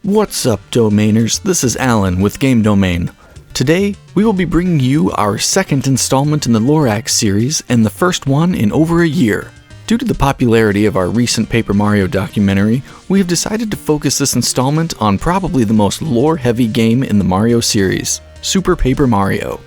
What's up, Domainers? This is Alan with Game Domain. Today, we will be bringing you our second installment in the Lorax series and the first one in over a year. Due to the popularity of our recent Paper Mario documentary, we have decided to focus this installment on probably the most lore-heavy game in the Mario series, Super Paper Mario.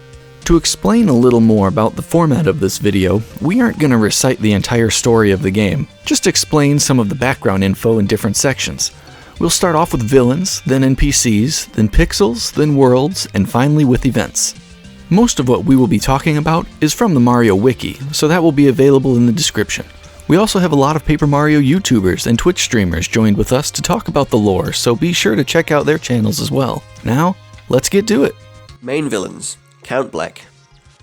To explain a little more about the format of this video, we aren't going to recite the entire story of the game, just explain some of the background info in different sections. We'll start off with villains, then NPCs, then pixels, then worlds, and finally with events. Most of what we will be talking about is from the Mario Wiki, so that will be available in the description. We also have a lot of Paper Mario YouTubers and Twitch streamers joined with us to talk about the lore, so be sure to check out their channels as well. Now, let's get to it. Main villains. Count Bleck.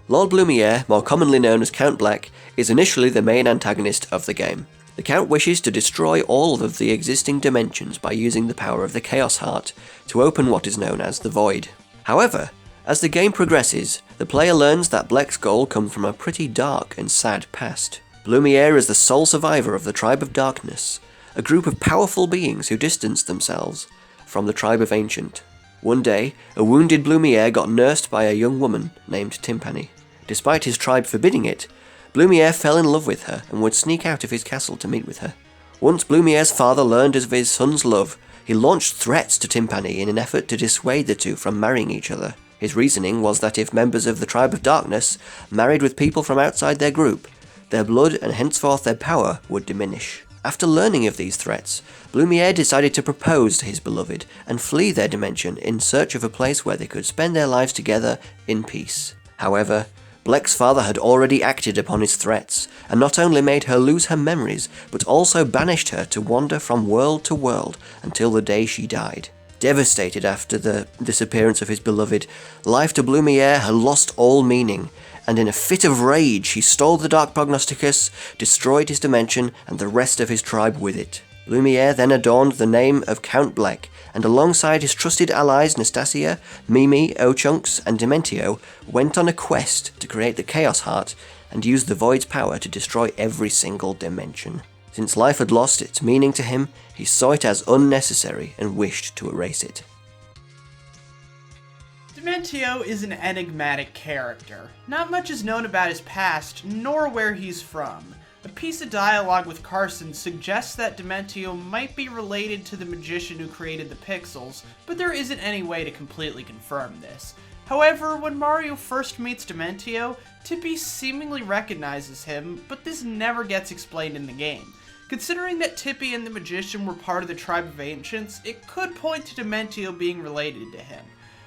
Lord Blumiere, more commonly known as Count Bleck, is initially the main antagonist of the game. The Count wishes to destroy all of the existing dimensions by using the power of the Chaos Heart to open what is known as the Void. However, as the game progresses, the player learns that Bleck's goal comes from a pretty dark and sad past. Blumiere is the sole survivor of the Tribe of Darkness, a group of powerful beings who distanced themselves from the Tribe of Ancient. One day, a wounded Blumiere got nursed by a young woman named Timpani. Despite his tribe forbidding it, Blumiere fell in love with her and would sneak out of his castle to meet with her. Once Blumiere's father learned of his son's love, he launched threats to Timpani in an effort to dissuade the two from marrying each other. His reasoning was that if members of the Tribe of Darkness married with people from outside their group, their blood and henceforth their power would diminish. After learning of these threats, Blumiere decided to propose to his beloved and flee their dimension in search of a place where they could spend their lives together in peace. However, Bleck's father had already acted upon his threats, and not only made her lose her memories, but also banished her to wander from world to world until the day she died. Devastated after the disappearance of his beloved, life to Blumiere had lost all meaning, and in a fit of rage he stole the Dark Prognosticus, destroyed his dimension, and the rest of his tribe with it. Blumiere then adorned the name of Count Bleck, and alongside his trusted allies Nastasia, Mimi, Ochunks, and Dementio, went on a quest to create the Chaos Heart and use the Void's power to destroy every single dimension. Since life had lost its meaning to him, he saw it as unnecessary and wished to erase it. Dementio is an enigmatic character. Not much is known about his past, nor where he's from. A piece of dialogue with Carson suggests that Dementio might be related to the magician who created the Pixls, but there isn't any way to completely confirm this. However, when Mario first meets Dementio, Tippy seemingly recognizes him, but this never gets explained in the game. Considering that Tippy and the magician were part of the Tribe of Ancients, it could point to Dementio being related to him.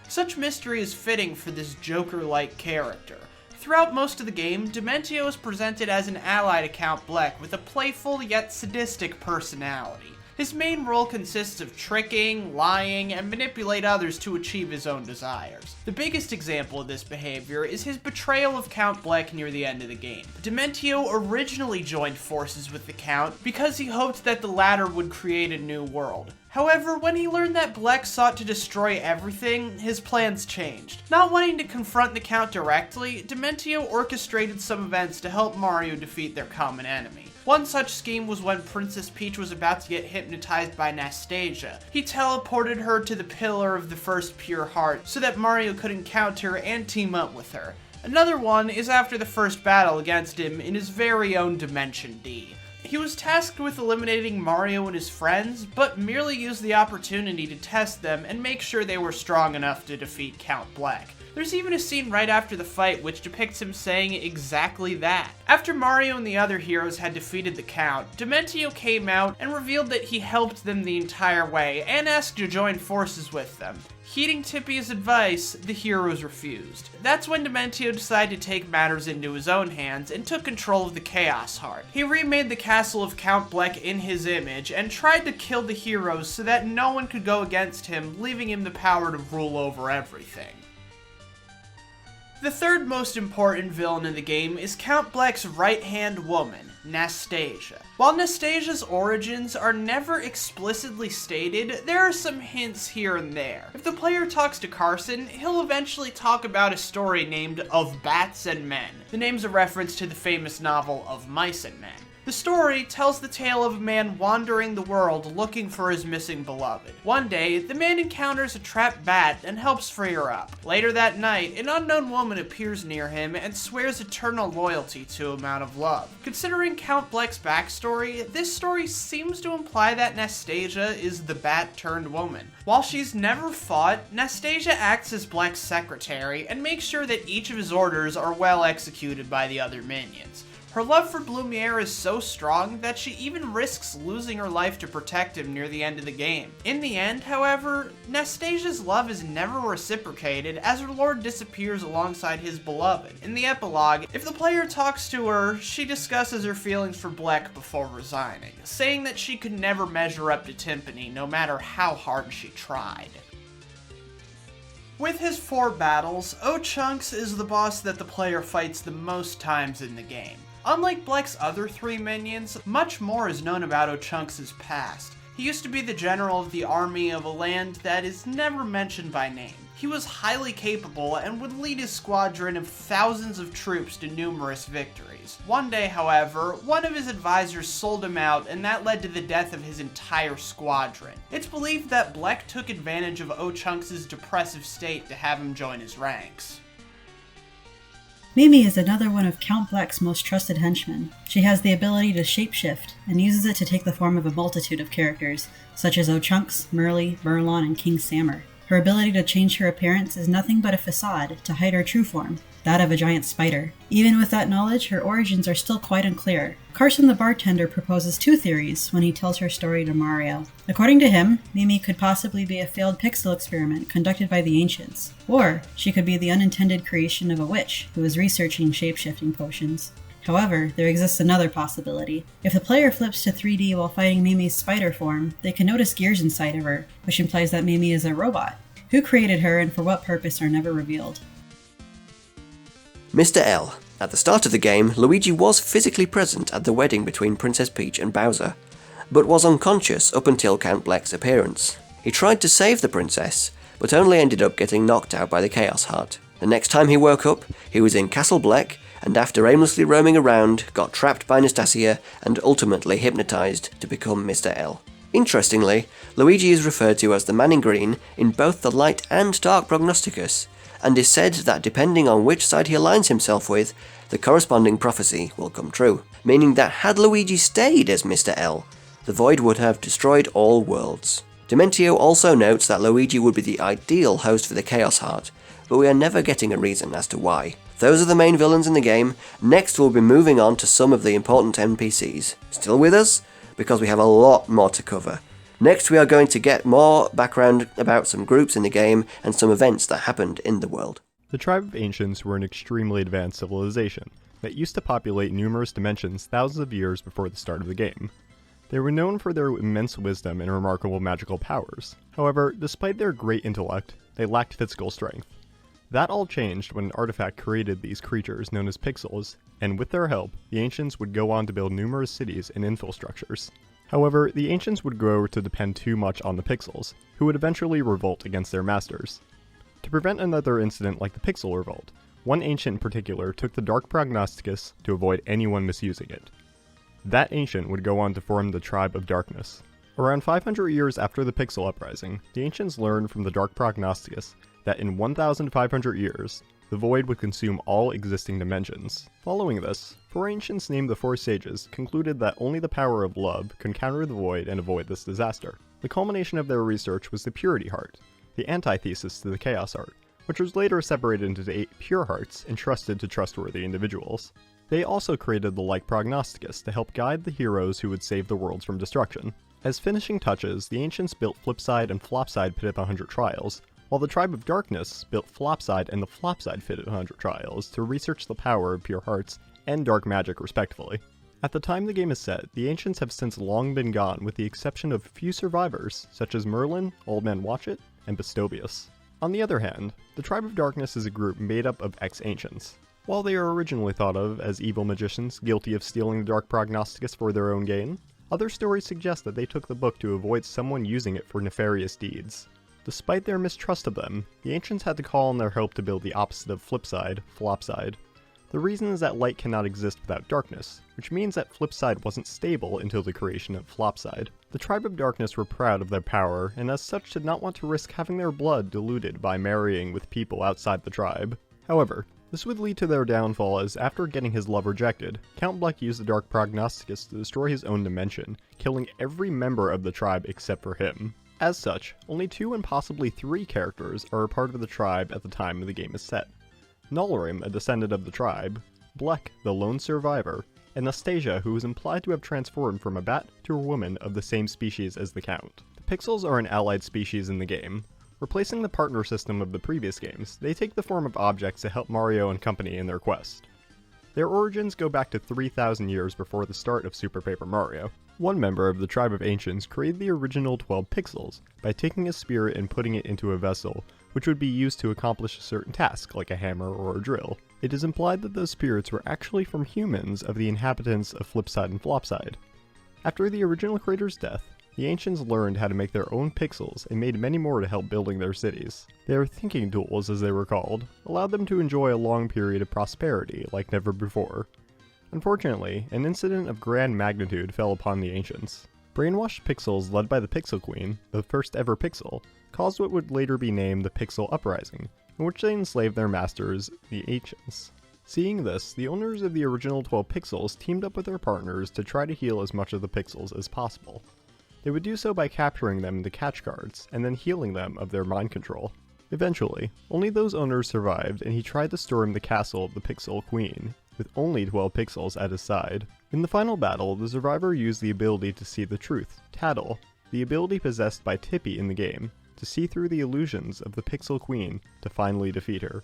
Such mystery is fitting for this Joker-like character. Throughout most of the game, Dementio is presented as an ally to Count Bleck with a playful yet sadistic personality. His main role consists of tricking, lying, and manipulate others to achieve his own desires. The biggest example of this behavior is his betrayal of Count Bleck near the end of the game. Dementio originally joined forces with the Count because he hoped that the latter would create a new world. However, when he learned that Bleck sought to destroy everything, his plans changed. Not wanting to confront the Count directly, Dementio orchestrated some events to help Mario defeat their common enemy. One such scheme was when Princess Peach was about to get hypnotized by Nastasia. He teleported her to the Pillar of the First Pure Heart so that Mario could encounter and team up with her. Another one is after the first battle against him in his very own Dimension D. He was tasked with eliminating Mario and his friends, but merely used the opportunity to test them and make sure they were strong enough to defeat Count Bleck. There's even a scene right after the fight which depicts him saying exactly that. After Mario and the other heroes had defeated the Count, Dementio came out and revealed that he helped them the entire way and asked to join forces with them. Heeding Tippy's advice, the heroes refused. That's when Dementio decided to take matters into his own hands and took control of the Chaos Heart. He remade the castle of Count Bleck in his image and tried to kill the heroes so that no one could go against him, leaving him the power to rule over everything. The third most important villain in the game is Count Bleck's right-hand woman, Nastasia. While Nastasia's origins are never explicitly stated, there are some hints here and there. If the player talks to Carson, he'll eventually talk about a story named Of Bats and Men. The name's a reference to the famous novel Of Mice and Men. The story tells the tale of a man wandering the world looking for his missing beloved. One day, the man encounters a trapped bat and helps free her up. Later that night, an unknown woman appears near him and swears eternal loyalty to him out of love. Considering Count Bleck's backstory, this story seems to imply that Nastasia is the bat-turned-woman. While she's never fought, Nastasia acts as Bleck's secretary and makes sure that each of his orders are well executed by the other minions. Her love for Blumiere is so strong that she even risks losing her life to protect him near the end of the game. In the end, however, Nastasia's love is never reciprocated as her lord disappears alongside his beloved. In the epilogue, if the player talks to her, she discusses her feelings for Bleck before resigning, saying that she could never measure up to Timpani no matter how hard she tried. With his 4 battles, O-Chunks is the boss that the player fights the most times in the game. Unlike Bleck's other 3 minions, much more is known about O-Chunks' past. He used to be the general of the army of a land that is never mentioned by name. He was highly capable and would lead his squadron of thousands of troops to numerous victories. One day, however, one of his advisors sold him out, and that led to the death of his entire squadron. It's believed that Bleck took advantage of O-Chunks' depressive state to have him join his ranks. Mimi is another one of Count Bleck's most trusted henchmen. She has the ability to shapeshift, and uses it to take the form of a multitude of characters, such as O-Chunks, Merly, Burlon, and King Sammer. Her ability to change her appearance is nothing but a facade to hide her true form, that of a giant spider. Even with that knowledge, her origins are still quite unclear. Carson the bartender proposes 2 theories when he tells her story to Mario. According to him, Mimi could possibly be a failed pixel experiment conducted by the ancients, or she could be the unintended creation of a witch who was researching shapeshifting potions. However, there exists another possibility. If the player flips to 3D while fighting Mimi's spider form, they can notice gears inside of her, which implies that Mimi is a robot. Who created her and for what purpose are never revealed. Mr. L. At the start of the game, Luigi was physically present at the wedding between Princess Peach and Bowser, but was unconscious up until Count Bleck's appearance. He tried to save the princess, but only ended up getting knocked out by the Chaos Heart. The next time he woke up, he was in Castle Bleck, and after aimlessly roaming around, got trapped by Nastasia and ultimately hypnotized to become Mr. L. Interestingly, Luigi is referred to as the Man in Green in both the Light and Dark Prognosticus, and is said that depending on which side he aligns himself with, the corresponding prophecy will come true, meaning that had Luigi stayed as Mr. L, the Void would have destroyed all worlds. Dementio also notes that Luigi would be the ideal host for the Chaos Heart, but we are never getting a reason as to why. Those are the main villains in the game. Next we'll be moving on to some of the important NPCs. Still with us? Because we have a lot more to cover. Next we are going to get more background about some groups in the game and some events that happened in the world. The tribe of Ancients were an extremely advanced civilization that used to populate numerous dimensions thousands of years before the start of the game. They were known for their immense wisdom and remarkable magical powers. However, despite their great intellect, they lacked physical strength. That all changed when an artifact created these creatures known as Pixls, and with their help, the Ancients would go on to build numerous cities and infrastructures. However, the Ancients would grow to depend too much on the Pixls, who would eventually revolt against their masters. To prevent another incident like the Pixel Revolt, one Ancient in particular took the Dark Prognosticus to avoid anyone misusing it. That Ancient would go on to form the Tribe of Darkness. Around 500 years after the Pixel Uprising, the Ancients learned from the Dark Prognosticus that in 1,500 years, the Void would consume all existing dimensions. Following this, 4 Ancients named the 4 Sages concluded that only the power of love could counter the Void and avoid this disaster. The culmination of their research was the Purity Heart, the antithesis to the Chaos Heart, which was later separated into 8 Pure Hearts entrusted to trustworthy individuals. They also created the Light Prognosticus to help guide the heroes who would save the worlds from destruction. As finishing touches, the Ancients built Flipside and Flopside Pit of the 100 Trials, while the Tribe of Darkness built Flopside and the Flopside Pit of the 100 Trials to research the power of pure hearts and dark magic respectively. At the time the game is set, the Ancients have since long been gone with the exception of a few survivors, such as Merlin, Old Man Watchet, and Bestobius. On the other hand, the Tribe of Darkness is a group made up of ex-Ancients. While they are originally thought of as evil magicians guilty of stealing the Dark Prognosticus for their own gain, other stories suggest that they took the book to avoid someone using it for nefarious deeds. Despite their mistrust of them, the Ancients had to call on their help to build the opposite of Flipside, Flopside. The reason is that light cannot exist without darkness, which means that Flipside wasn't stable until the creation of Flopside. The Tribe of Darkness were proud of their power, and as such did not want to risk having their blood diluted by marrying with people outside the tribe. However, this would lead to their downfall as after getting his love rejected, Count Bleck used the Dark Prognosticus to destroy his own dimension, killing every member of the tribe except for him. As such, only 2 and possibly 3 characters are a part of the tribe at the time the game is set. Nolrim, a descendant of the tribe, Bleck, the lone survivor, and Nastasia, who is implied to have transformed from a bat to a woman of the same species as the Count. The Pixls are an allied species in the game. Replacing the partner system of the previous games, they take the form of objects to help Mario and company in their quest. Their origins go back to 3,000 years before the start of Super Paper Mario. One member of the Tribe of Ancients created the original 12 Pixls by taking a spirit and putting it into a vessel, which would be used to accomplish a certain task, like a hammer or a drill. It is implied that those spirits were actually from humans of the inhabitants of Flipside and Flopside. After the original creator's death, the Ancients learned how to make their own Pixls and made many more to help building their cities. Their thinking tools, as they were called, allowed them to enjoy a long period of prosperity like never before. Unfortunately, an incident of grand magnitude fell upon the Ancients. Brainwashed Pixls led by the Pixel Queen, the first ever Pixel, caused what would later be named the Pixel Uprising, in which they enslaved their masters, the Ancients. Seeing this, the owners of the original 12 Pixels teamed up with their partners to try to heal as much of the Pixels as possible. They would do so by capturing them into catch cards, and then healing them of their mind control. Eventually, only those owners survived, and he tried to storm the castle of the Pixel Queen, with only 12 Pixels at his side. In the final battle, the survivor used the ability to see the truth, Tattle, the ability possessed by Tippy in the game, to see through the illusions of the Pixel Queen to finally defeat her,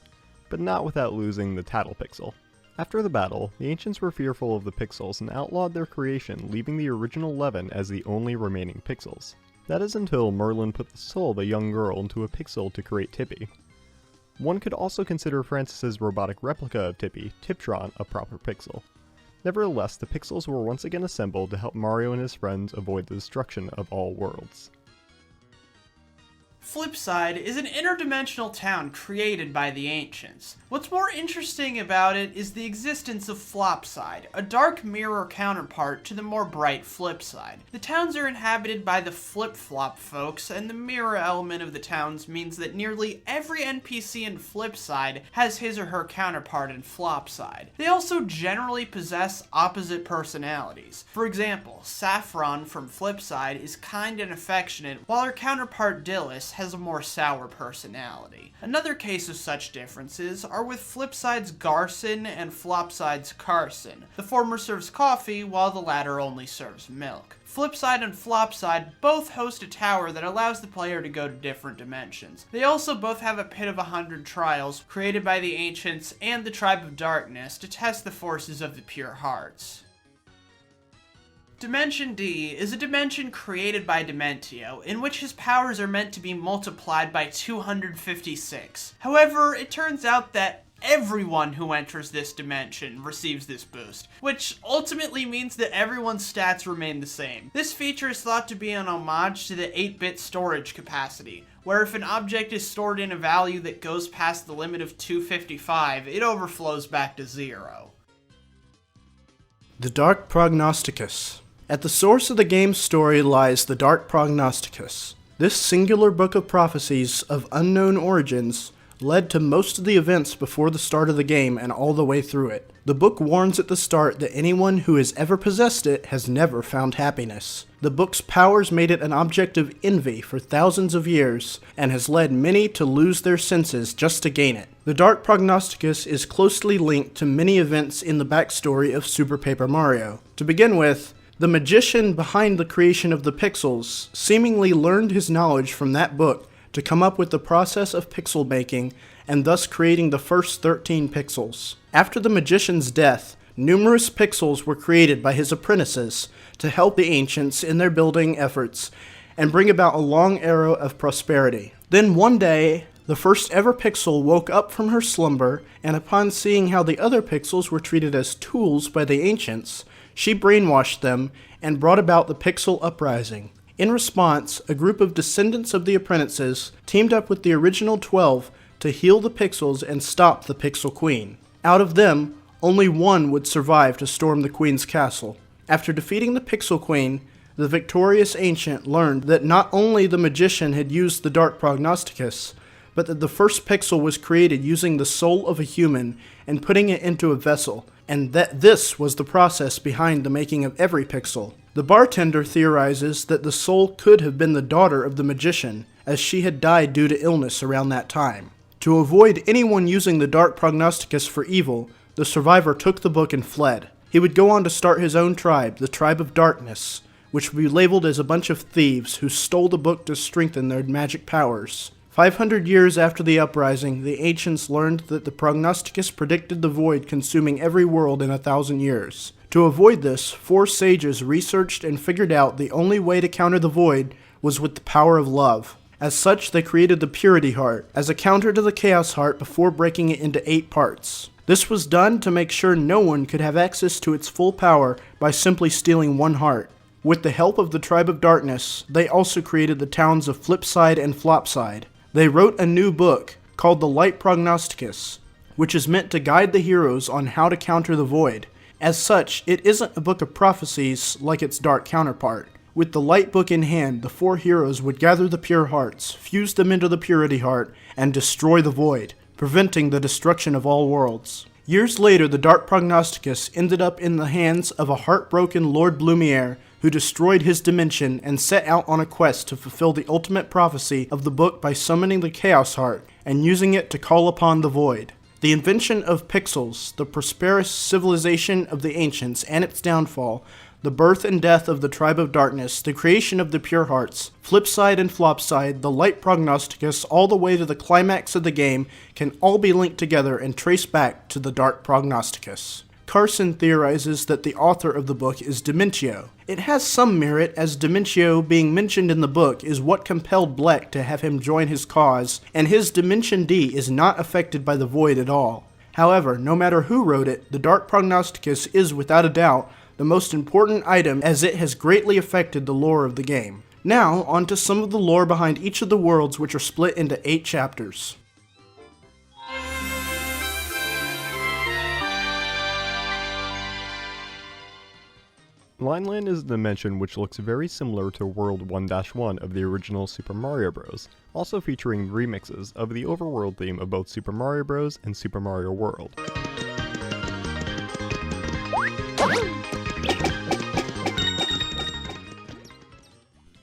but not without losing the Tattle Pixel. After the battle, the Ancients were fearful of the Pixels and outlawed their creation, leaving the original 11 as the only remaining Pixels. That is until Merlin put the soul of a young girl into a Pixel to create Tippy. One could also consider Francis's robotic replica of Tippy, Tiptron, a proper Pixel. Nevertheless, the Pixels were once again assembled to help Mario and his friends avoid the destruction of all worlds. Flipside is an interdimensional town created by the Ancients. What's more interesting about it is the existence of Flopside, a dark mirror counterpart to the more bright Flipside. The towns are inhabited by the Flip-Flop folks, and the mirror element of the towns means that nearly every NPC in Flipside has his or her counterpart in Flopside. They also generally possess opposite personalities. For example, Saffron from Flipside is kind and affectionate, while her counterpart Dillis has a more sour personality. Another case of such differences are with Flipside's Garson and Flopside's Carson. The former serves coffee, while the latter only serves milk. Flipside and Flopside both host a tower that allows the player to go to different dimensions. They also both have a Pit of 100 Trials created by the Ancients and the Tribe of Darkness to test the forces of the pure hearts. Dimension D is a dimension created by Dementio, in which his powers are meant to be multiplied by 256. However, it turns out that everyone who enters this dimension receives this boost, which ultimately means that everyone's stats remain the same. This feature is thought to be an homage to the 8-bit storage capacity, where if an object is stored in a value that goes past the limit of 255, it overflows back to 0. The Dark Prognosticus. At the source of the game's story lies the Dark Prognosticus. This singular book of prophecies of unknown origins led to most of the events before the start of the game and all the way through it. The book warns at the start that anyone who has ever possessed it has never found happiness. The book's powers made it an object of envy for thousands of years, and has led many to lose their senses just to gain it. The Dark Prognosticus is closely linked to many events in the backstory of Super Paper Mario. To begin with, the magician behind the creation of the Pixls seemingly learned his knowledge from that book to come up with the process of pixel making and thus creating the first 13 Pixls. After the magician's death, numerous Pixls were created by his apprentices to help the Ancients in their building efforts and bring about a long era of prosperity. Then one day, the first ever Pixel woke up from her slumber, and upon seeing how the other Pixels were treated as tools by the Ancients, she brainwashed them and brought about the Pixel Uprising. In response, a group of descendants of the apprentices teamed up with the original 12 to heal the Pixels and stop the Pixel Queen. Out of them, only one would survive to storm the Queen's castle. After defeating the Pixel Queen, the victorious ancient learned that not only the magician had used the Dark Prognosticus, but that the first pixel was created using the soul of a human and putting it into a vessel, and that this was the process behind the making of every pixel. The bartender theorizes that the soul could have been the daughter of the magician, as she had died due to illness around that time. To avoid anyone using the Dark Prognosticus for evil, the survivor took the book and fled. He would go on to start his own tribe, the Tribe of Darkness, which would be labeled as a bunch of thieves who stole the book to strengthen their magic powers. 500 years after the uprising, the ancients learned that the Prognosticus predicted the void consuming every world in 1,000 years. To avoid this, 4 sages researched and figured out the only way to counter the void was with the power of love. As such, they created the Purity Heart, as a counter to the Chaos Heart before breaking it into 8 parts. This was done to make sure no one could have access to its full power by simply stealing 1 heart. With the help of the Tribe of Darkness, they also created the towns of Flipside and Flopside. They wrote a new book called the Light Prognosticus, which is meant to guide the heroes on how to counter the void. As such, it isn't a book of prophecies like its dark counterpart. With the light book in hand, the 4 heroes would gather the pure hearts, fuse them into the Purity Heart, and destroy the void, preventing the destruction of all worlds. Years later, the Dark Prognosticus ended up in the hands of a heartbroken Lord Blumiere, who destroyed his dimension and set out on a quest to fulfill the ultimate prophecy of the book by summoning the Chaos Heart and using it to call upon the void. The invention of Pixls, the prosperous civilization of the ancients and its downfall, the birth and death of the Tribe of Darkness, the creation of the Pure Hearts, Flipside and Flopside, the Light Prognosticus, all the way to the climax of the game can all be linked together and traced back to the Dark Prognosticus. Carson theorizes that the author of the book is Dementio. It has some merit, as Dementio being mentioned in the book is what compelled Bleck to have him join his cause, and his Dimension D is not affected by the void at all. However, no matter who wrote it, the Dark Prognosticus is without a doubt the most important item, as it has greatly affected the lore of the game. Now, on to some of the lore behind each of the worlds, which are split into 8 chapters. Lineland is a dimension which looks very similar to World 1-1 of the original Super Mario Bros., also featuring remixes of the overworld theme of both Super Mario Bros. And Super Mario World.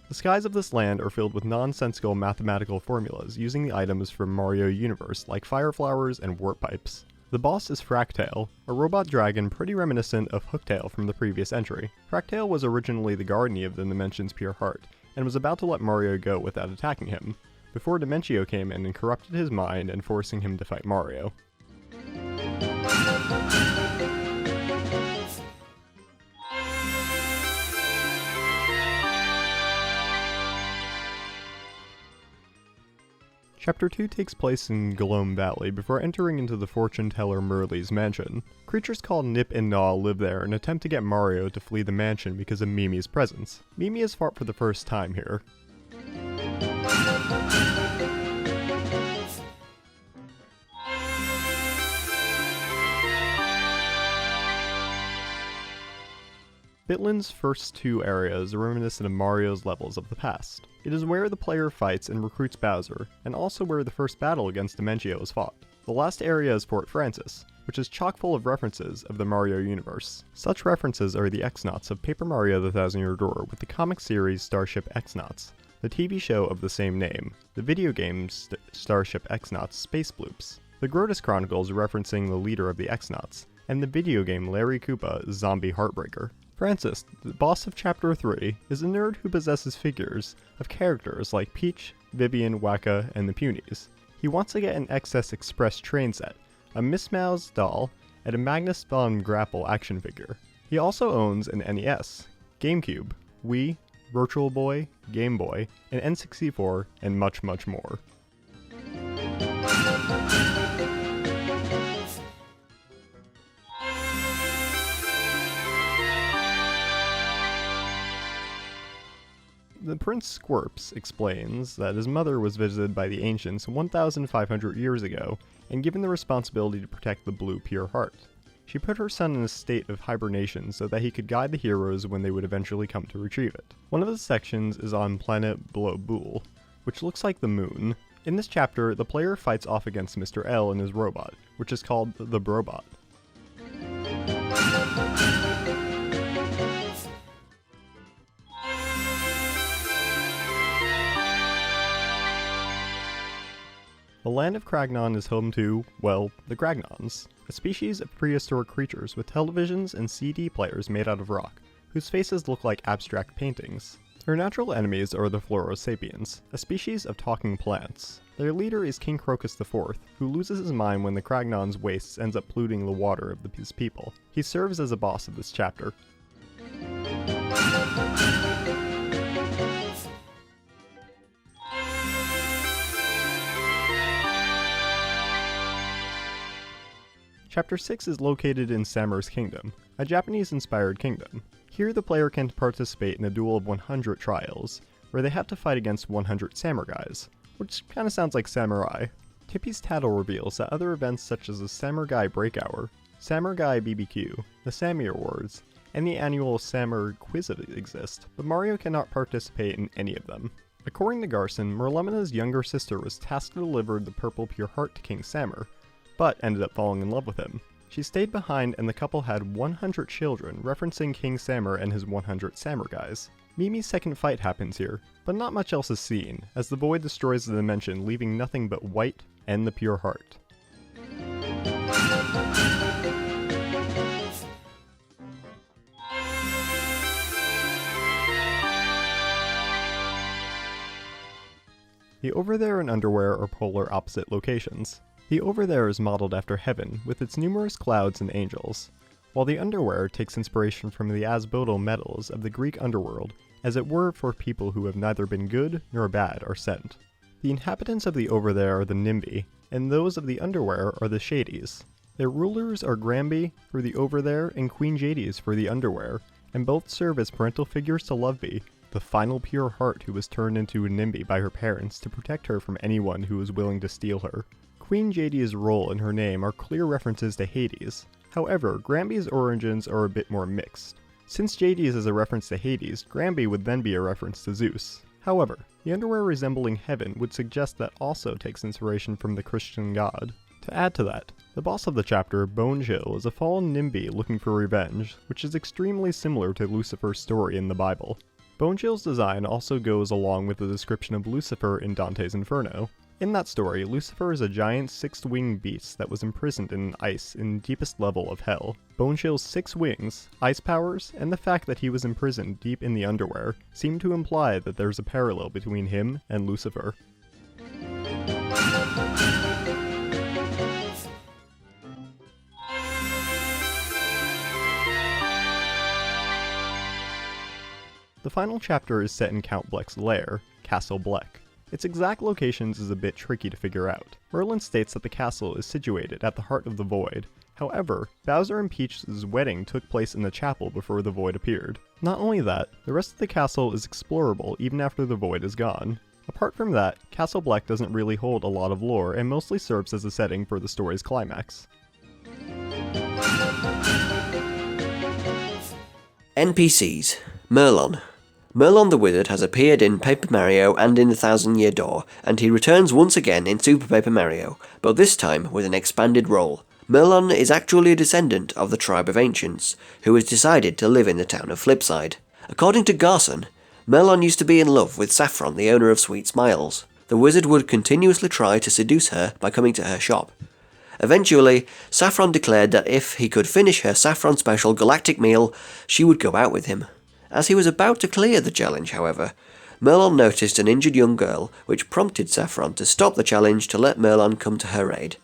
The skies of this land are filled with nonsensical mathematical formulas using the items from Mario Universe like fire flowers and warp pipes. The boss is Fractail, a robot dragon pretty reminiscent of Hooktail from the previous entry. Fractail was originally the guardian of the Dimension's pure heart, and was about to let Mario go without attacking him, before Dementio came in and corrupted his mind and forcing him to fight Mario. Chapter 2 takes place in Gloom Valley before entering into the fortune teller Merle's mansion. Creatures called Nip and Gnaw live there and attempt to get Mario to flee the mansion because of Mimi's presence. Mimi is fought for the first time here. Bitland's first 2 areas are reminiscent of Mario's levels of the past. It is where the player fights and recruits Bowser, and also where the first battle against Dementio is fought. The last area is Fort Francis, which is chock full of references of the Mario universe. Such references are the X-Nauts of Paper Mario the Thousand Year Door with the comic series Starship X-Nauts, the TV show of the same name, the video game Starship X-Nauts Space Bloops, the Grotus Chronicles referencing the leader of the X-Nauts, and the video game Larry Koopa Zombie Heartbreaker. Francis, the boss of Chapter 3, is a nerd who possesses figures of characters like Peach, Vivian, Waka, and the Punies. He wants to get an XS Express train set, a Miss Mouse doll, and a Magnus von Grapple action figure. He also owns an NES, GameCube, Wii, Virtual Boy, Game Boy, an N64, and much, much more. The Prince Squirps explains that his mother was visited by the ancients 1,500 years ago and given the responsibility to protect the blue pure heart. She put her son in a state of hibernation so that he could guide the heroes when they would eventually come to retrieve it. One of the sections is on planet Blobul, which looks like the moon. In this chapter, the player fights off against Mr. L and his robot, which is called the Brobot. The land of Kragnon is home to, well, the Kragnons, a species of prehistoric creatures with televisions and CD players made out of rock, whose faces look like abstract paintings. Their natural enemies are the Florosapiens, a species of talking plants. Their leader is King Crocus IV, who loses his mind when the Kragnon's waste ends up polluting the water of his people. He serves as a boss of this chapter. Chapter 6 is located in Samur's Kingdom, a Japanese-inspired kingdom. Here the player can participate in a duel of 100 trials, where they have to fight against 100 samurais, which kinda sounds like samurai. Tippy's Tattle reveals that other events such as the Samurai Break Hour, Samurai BBQ, the Sammy Awards, and the annual Samur Quiz exist, but Mario cannot participate in any of them. According to Garson, Merlemina's younger sister was tasked to deliver the Purple Pure Heart to King Samur, but ended up falling in love with him. She stayed behind and the couple had 100 children, referencing King Samur and his 100 samurais. Mimi's second fight happens here, but not much else is seen, as the void destroys the dimension, leaving nothing but white and the pure heart. The Over There and Underwear are polar opposite locations. The Over There is modeled after heaven, with its numerous clouds and angels, while the Underwear takes inspiration from the asbodal metals of the Greek underworld, as it were for people who have neither been good nor bad are sent. The inhabitants of the Over There are the Nimbi, and those of the Underwear are the Shadies. Their rulers are Granby for the Over There and Queen Jades for the Underwear, and both serve as parental figures to Loveby, the final pure heart who was turned into a Nimbi by her parents to protect her from anyone who was willing to steal her. Queen Jadie's role and her name are clear references to Hades. However, Granby's origins are a bit more mixed. Since Jades is a reference to Hades, Granby would then be a reference to Zeus. However, the underwear resembling heaven would suggest that also takes inspiration from the Christian god. To add to that, the boss of the chapter, Bone Jill, is a fallen Nimbi looking for revenge, which is extremely similar to Lucifer's story in the Bible. Bone Jill's design also goes along with the description of Lucifer in Dante's Inferno. In that story, Lucifer is a giant six-winged beast that was imprisoned in ice in the deepest level of hell. Bone Jill's 6 wings, ice powers, and the fact that he was imprisoned deep in the underwear seem to imply that there's a parallel between him and Lucifer. The final chapter is set in Count Bleck's lair, Castle Bleck. Its exact locations is a bit tricky to figure out. Merlin states that the castle is situated at the heart of the void. However, Bowser and Peach's wedding took place in the chapel before the void appeared. Not only that, the rest of the castle is explorable even after the void is gone. Apart from that, Castle Bleck doesn't really hold a lot of lore and mostly serves as a setting for the story's climax. NPCs. Merlon. Merlon the Wizard has appeared in Paper Mario and in the Thousand Year Door, and he returns once again in Super Paper Mario, but this time with an expanded role. Merlon is actually a descendant of the tribe of Ancients, who has decided to live in the town of Flipside. According to Garson, Merlon used to be in love with Saffron, the owner of Sweet Smiles. The wizard would continuously try to seduce her by coming to her shop. Eventually, Saffron declared that if he could finish her Saffron Special Galactic meal, she would go out with him. As he was about to clear the challenge, however, Merlon noticed an injured young girl, which prompted Saffron to stop the challenge to let Merlon come to her aid.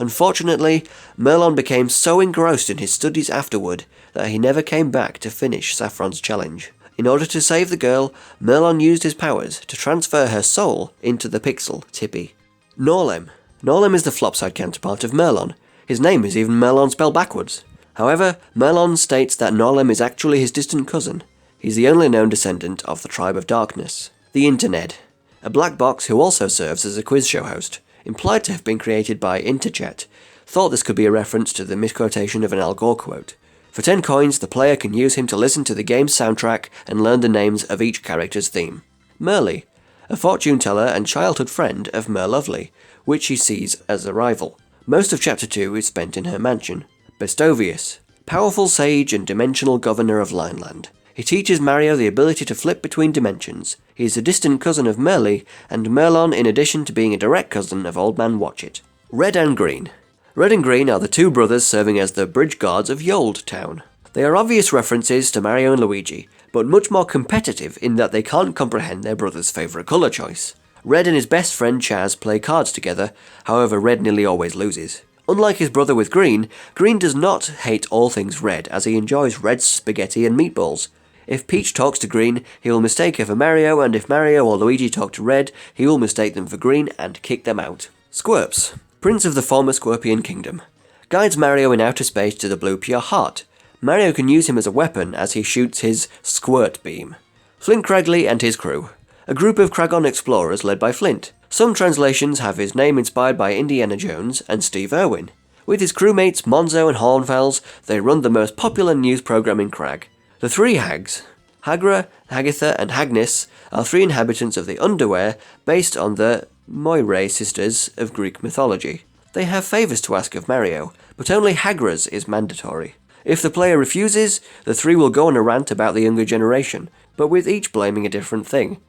Unfortunately, Merlon became so engrossed in his studies afterward that he never came back to finish Saffron's challenge. In order to save the girl, Merlon used his powers to transfer her soul into the Pixl, Tippy. Norlem. Norlem is the Flopside counterpart of Merlon. His name is even Merlon spelled backwards. However, Merlon states that Norlem is actually his distant cousin. He's the only known descendant of the Tribe of Darkness. The Internet. A black box who also serves as a quiz show host, implied to have been created by Interchat, thought this could be a reference to the misquotation of an Al Gore quote. For 10 coins, the player can use him to listen to the game's soundtrack and learn the names of each character's theme. Merle, a fortune teller and childhood friend of Merlovely, which she sees as a rival. Most of Chapter 2 is spent in her mansion. Bestovius, powerful sage and dimensional governor of Lineland. He teaches Mario the ability to flip between dimensions. He is a distant cousin of Merle and Merlon in addition to being a direct cousin of Old Man Watchit. Red and Green. Red and Green are the two brothers serving as the bridge guards of Yold Town. They are obvious references to Mario and Luigi, but much more competitive in that they can't comprehend their brother's favourite colour choice. Red and his best friend Chaz play cards together, however Red nearly always loses. Unlike his brother with Green, Green does not hate all things red as he enjoys Red's spaghetti and meatballs. If Peach talks to Green, he will mistake her for Mario, and if Mario or Luigi talk to Red, he will mistake them for Green and kick them out. Squirps, Prince of the former Scorpion Kingdom, guides Mario in outer space to the Blue Pure Heart. Mario can use him as a weapon as he shoots his Squirt Beam. Flint Cragley and his crew, a group of Kragon explorers led by Flint. Some translations have his name inspired by Indiana Jones and Steve Irwin. With his crewmates Monzo and Hornfels, they run the most popular news program in Crag. The three hags, Hagra, Hagatha and Hagnis, are three inhabitants of the Underwear based on the Moirae sisters of Greek mythology. They have favours to ask of Mario, but only Hagra's is mandatory. If the player refuses, the three will go on a rant about the younger generation, but with each blaming a different thing.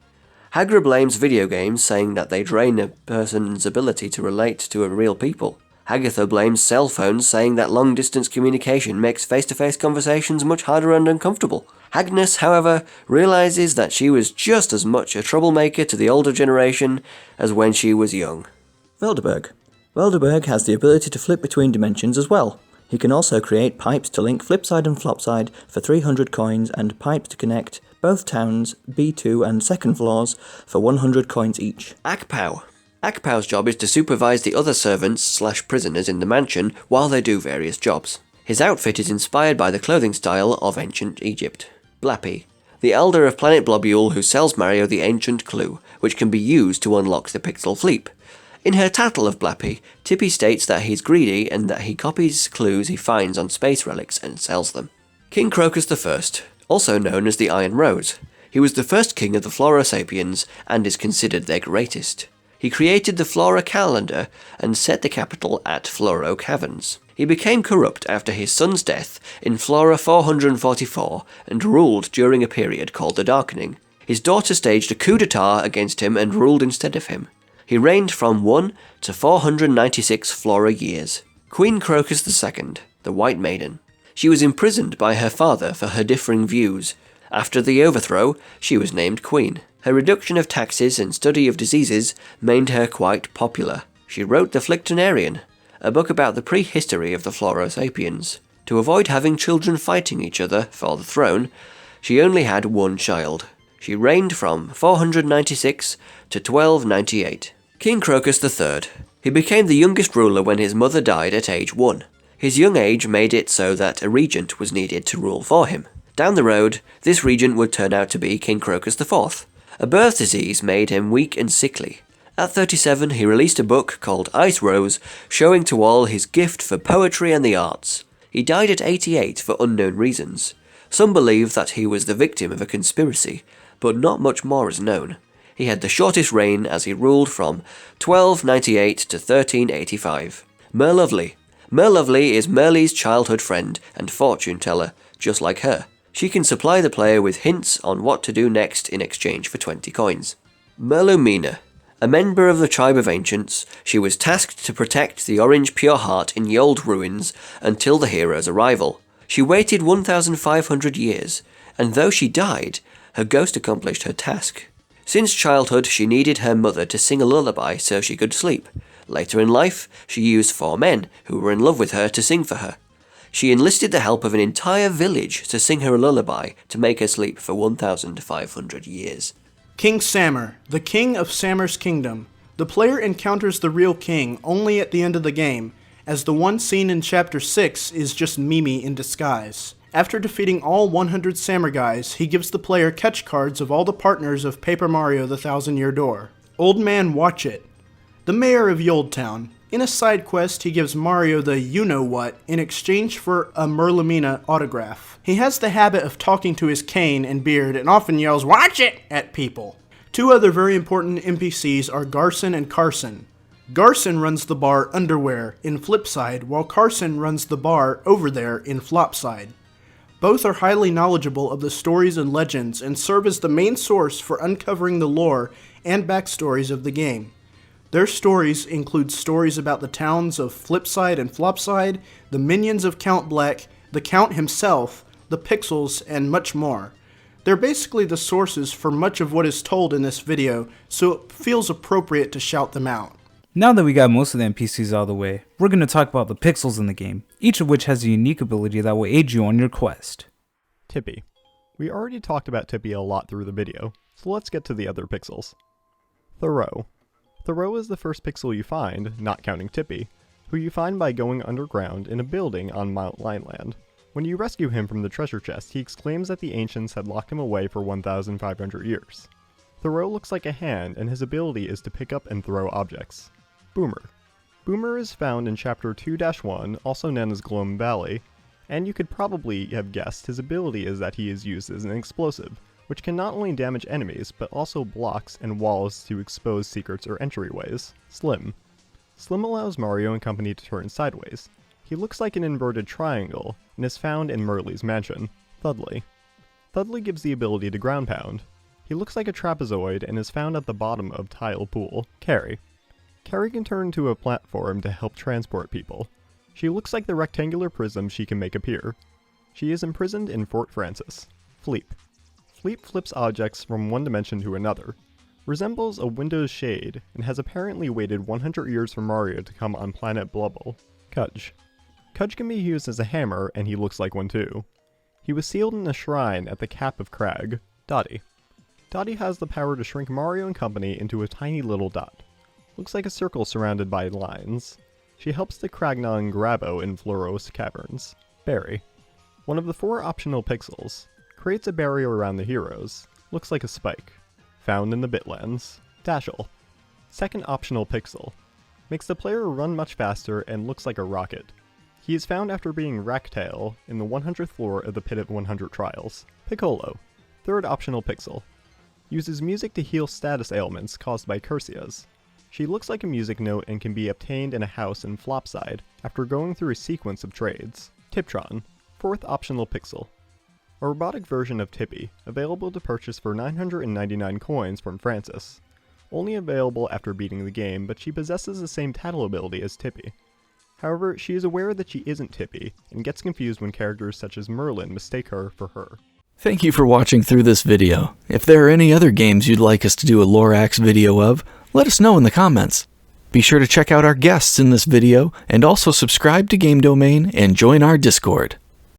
Hagra blames video games, saying that they drain a person's ability to relate to real people. Hagatha blames cell phones, saying that long-distance communication makes face-to-face conversations much harder and uncomfortable. Agnes, however, realises that she was just as much a troublemaker to the older generation as when she was young. Velderberg. Velderberg has the ability to flip between dimensions as well. He can also create pipes to link Flipside and Flopside for 300 coins and pipes to connect both towns, B2 and second floors for 100 coins each. Akpow. Akpow's job is to supervise the other servants/prisoners in the mansion while they do various jobs. His outfit is inspired by the clothing style of ancient Egypt. Blappy, the elder of Planet Blobule who sells Mario the ancient clue, which can be used to unlock the Pixel Fleep. In her tattle of Blappy, Tippy states that he's greedy and that he copies clues he finds on space relics and sells them. King Crocus I, also known as the Iron Rose. He was the first king of the Flora Sapiens and is considered their greatest. He created the Flora calendar and set the capital at Floro Caverns. He became corrupt after his son's death in Flora 444 and ruled during a period called the Darkening. His daughter staged a coup d'etat against him and ruled instead of him. He reigned from 1 to 496 Flora years. Queen Crocus II, the White Maiden. She was imprisoned by her father for her differing views. After the overthrow, she was named Queen. Her reduction of taxes and study of diseases made her quite popular. She wrote The Flictonarian, a book about the prehistory of the Flora Sapiens. To avoid having children fighting each other for the throne, she only had one child. She reigned from 496 to 1298. King Crocus III. He became the youngest ruler when his mother died at age 1. His young age made it so that a regent was needed to rule for him. Down the road, this regent would turn out to be King Crocus IV. A birth disease made him weak and sickly. At 37, he released a book called Ice Rose, showing to all his gift for poetry and the arts. He died at 88 for unknown reasons. Some believe that he was the victim of a conspiracy, but not much more is known. He had the shortest reign as he ruled from 1298 to 1385. Merlovely. Merlovely is Merle's childhood friend and fortune teller, just like her. She can supply the player with hints on what to do next in exchange for 20 coins. Merlumina. A member of the tribe of ancients, she was tasked to protect the Orange Pure Heart in Yold ruins until the hero's arrival. She waited 1,500 years, and though she died, her ghost accomplished her task. Since childhood, she needed her mother to sing a lullaby so she could sleep. Later in life, she used 4 men who were in love with her to sing for her. She enlisted the help of an entire village to sing her a lullaby to make her sleep for 1,500 years. King Sammer, the king of Sammer's kingdom. The player encounters the real king only at the end of the game, as the one seen in Chapter 6 is just Mimi in disguise. After defeating all 100 Sammer guys, he gives the player catch cards of all the partners of Paper Mario: The Thousand Year Door. Old Man Watchit, the mayor of Yold Town. In a side quest, he gives Mario the you-know-what in exchange for a Merlimina autograph. He has the habit of talking to his cane and beard and often yells, "Watch it!" at people. Two other very important NPCs are Garson and Carson. Garson runs the bar Underwear in Flipside, while Carson runs the bar Over There in Flopside. Both are highly knowledgeable of the stories and legends and serve as the main source for uncovering the lore and backstories of the game. Their stories include stories about the towns of Flipside and Flopside, the minions of Count Bleck, the Count himself, the Pixls, and much more. They're basically the sources for much of what is told in this video, so it feels appropriate to shout them out. Now that we got most of the NPCs out of the way, we're going to talk about the Pixls in the game, each of which has a unique ability that will aid you on your quest. Tippy. We already talked about Tippy a lot through the video, so let's get to the other Pixls. Thoreau. Thoreau is the first Pixel you find, not counting Tippy, who you find by going underground in a building on Mount Lineland. When you rescue him from the treasure chest, he exclaims that the ancients had locked him away for 1,500 years. Thoreau looks like a hand, and his ability is to pick up and throw objects. Boomer. Boomer is found in Chapter 2-1, also known as Gloom Valley, and you could probably have guessed his ability is that he is used as an explosive, which can not only damage enemies, but also blocks and walls to expose secrets or entryways. Slim. Slim allows Mario and company to turn sideways. He looks like an inverted triangle, and is found in Merle's mansion. Thudley. Thudley gives the ability to ground pound. He looks like a trapezoid and is found at the bottom of Tile Pool. Carrie. Carrie can turn into a platform to help transport people. She looks like the rectangular prism she can make appear. She is imprisoned in Fort Francis. Fleep. Fleep flips objects from one dimension to another, resembles a window's shade, and has apparently waited 100 years for Mario to come on planet Blubble. Cudge. Cudge can be used as a hammer, and he looks like one too. He was sealed in a shrine at the Cap of Crag. Dottie. Dottie has the power to shrink Mario and company into a tiny little dot. Looks like a circle surrounded by lines. She helps the Cragnon Grabo in Floros Caverns. Barry. One of the 4 optional Pixels. Creates a barrier around the heroes. Looks like a spike. Found in the Bitlands. Dashel. Second optional Pixel. Makes the player run much faster and looks like a rocket. He is found after being Racktail in the 100th floor of the Pit of 100 Trials. Piccolo. Third optional Pixel. Uses music to heal status ailments caused by Cursias. She looks like a music note and can be obtained in a house in Flopside after going through a sequence of trades. Tiptron. Fourth optional Pixel. A robotic version of Tippy, available to purchase for 999 coins from Francis. Only available after beating the game, but she possesses the same tattle ability as Tippy. However, she is aware that she isn't Tippy, and gets confused when characters such as Merlin mistake her for her. Thank you for watching through this video. If there are any other games you'd like us to do a Lorax video of, let us know in the comments. Be sure to check out our guests in this video, and also subscribe to Game Domain and join our Discord.